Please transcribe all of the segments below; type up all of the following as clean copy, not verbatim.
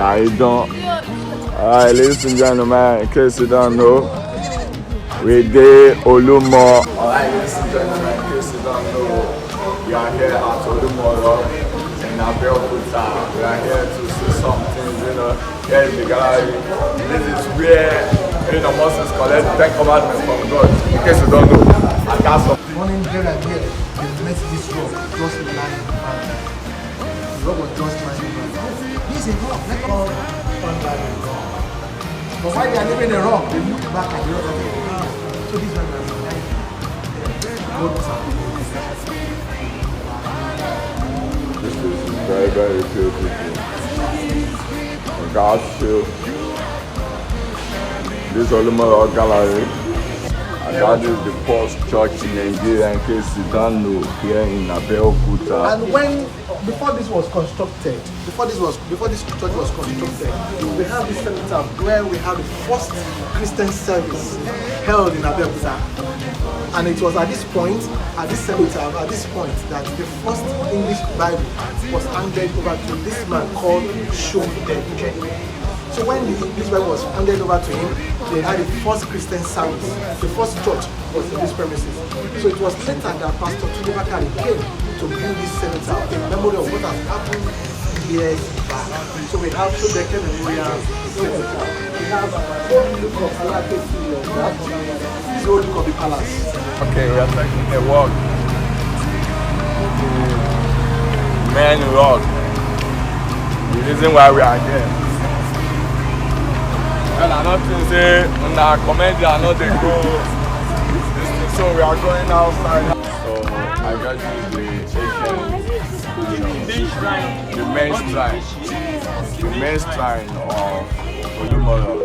Nah, you don't. Alright, ladies and gentlemen, in case you don't know, we did Olumo. Alright, ladies and gentlemen, in case you don't know, we are here at Olumo Rock in Abeokuta. We are here to see some things, here in the gallery. This is where, Moses collect 10 commandments from God. In case you don't know, and that's some. Morning here and here, they met this rock, just lying in the The rock was just lying in the This is a rock, let go. But while they are leaving the rock, they look back at the rock and say, so this one was lying. This is very, very beautiful. God's show. This Olumo Rock Gallery. And that is the first church in Nigeria, in case you don't know, here in Abeokuta. And before this was constructed, before this church was constructed, we have this center where we have the first Christian service held in Abeokuta. And it was at this point, that the first English Bible was handed over to this man called Shomdeke. So when the English Bible was handed over to him, they had the first Christian service. The first church was in this premises. So it was later that Pastor Tulibakari came to build this cemetery in memory of what has happened years back. So we have Shomdeke Memorial Cemetery. We have Old Look of Alake Studio. This is Old Look of the Palace. Okay, we are taking a walk. Man Rock. The reason why we are here. Well, I don't think say on our comedy are not they go this thing, so we are going outside. So I guess the main shrine of Olumo Rock.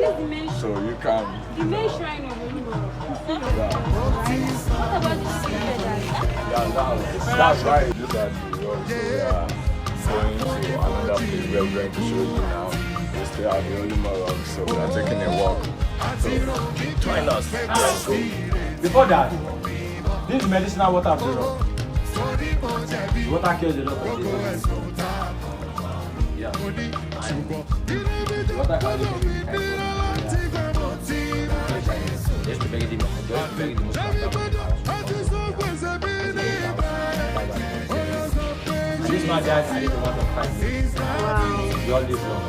So you can. The main shrine of Olumo Rock. That's right. Look at the road. So we are going to another place where we're going to show you now. We still have the Olumo Rock, so we are taking a walk. So join us. Let's go. Before that, this is medicinal water of the rock. The water kills a lot of diseases. Yeah. And the water can be just to make it most and this man died at the age of 5 years. We all live long.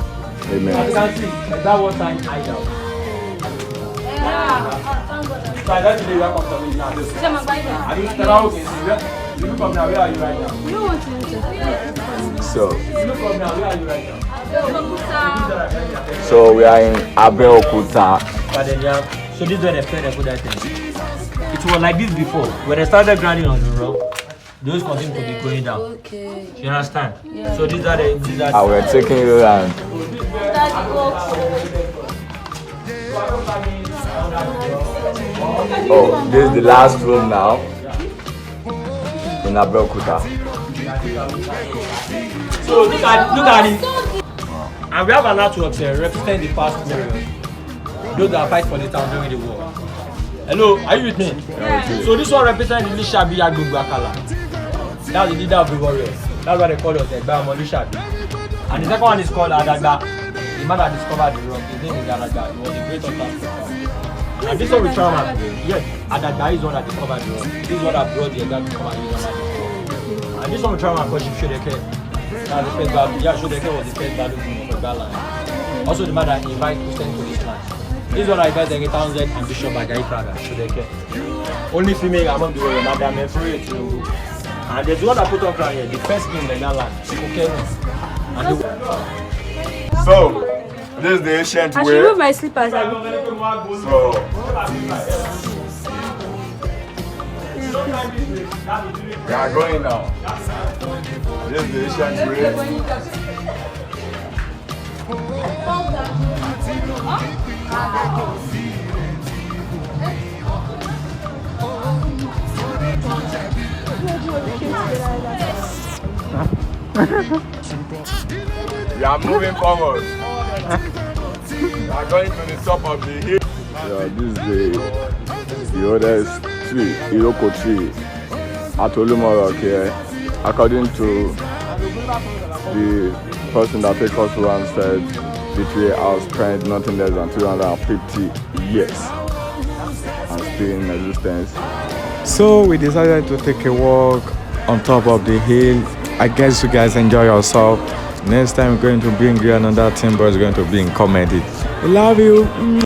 Amen. As you can see, that water in IDAN. So I don't believe you come to me now. I mean, you look up now, where are you right now? So You look up now, where are you right now? So we are in Abeokuta. So this is where they played the good thing. It was like this before. When they started grinding on the rock, those continue to be going down. Okay. You understand? Yeah. So these are the We're taking you around. Oh, this is the last room now in Abeokuta. So look at it. And we have an artwork here representing the past period. Those that fight for the town during the war. Hello, are you with me? Yeah. So this one represents the Lishabi Agbogbo. That's the leader of the warriors. That's why they call us Egba Lishabi. And the second one is called Adagba. The man that discovered the rock, his name is Adagba. He was a great hunter. And this one we trauma. Yes, Adagba is one that discovered the rock. This is one that brought the Egba to come and use the. And this one we trauma because Shodeke. Now the first battle. Yeah, Shodeke was the first battle of that land. Also the man that invited Christians to this land. This one I got the Townsend and Bishop Agai Praga, Shodeke. Only female among the warriors, Madam Efre to. And there's one that put on crown here, the first king in the land, okay. So this is the ancient way. I should move my slippers. So we are going now. This is the ancient way. We are moving forward. We are going to the top of the hill. Yeah, this is the oldest tree, Iroko tree, at Olumo Rock here. According to the person that took us around said, literally I've spent nothing less than 250 years and still in existence. So we decided to take a walk on top of the hill. I guess you guys enjoy yourself. Next time we're going to bring you another team, but it's going to be in comedy. We love you.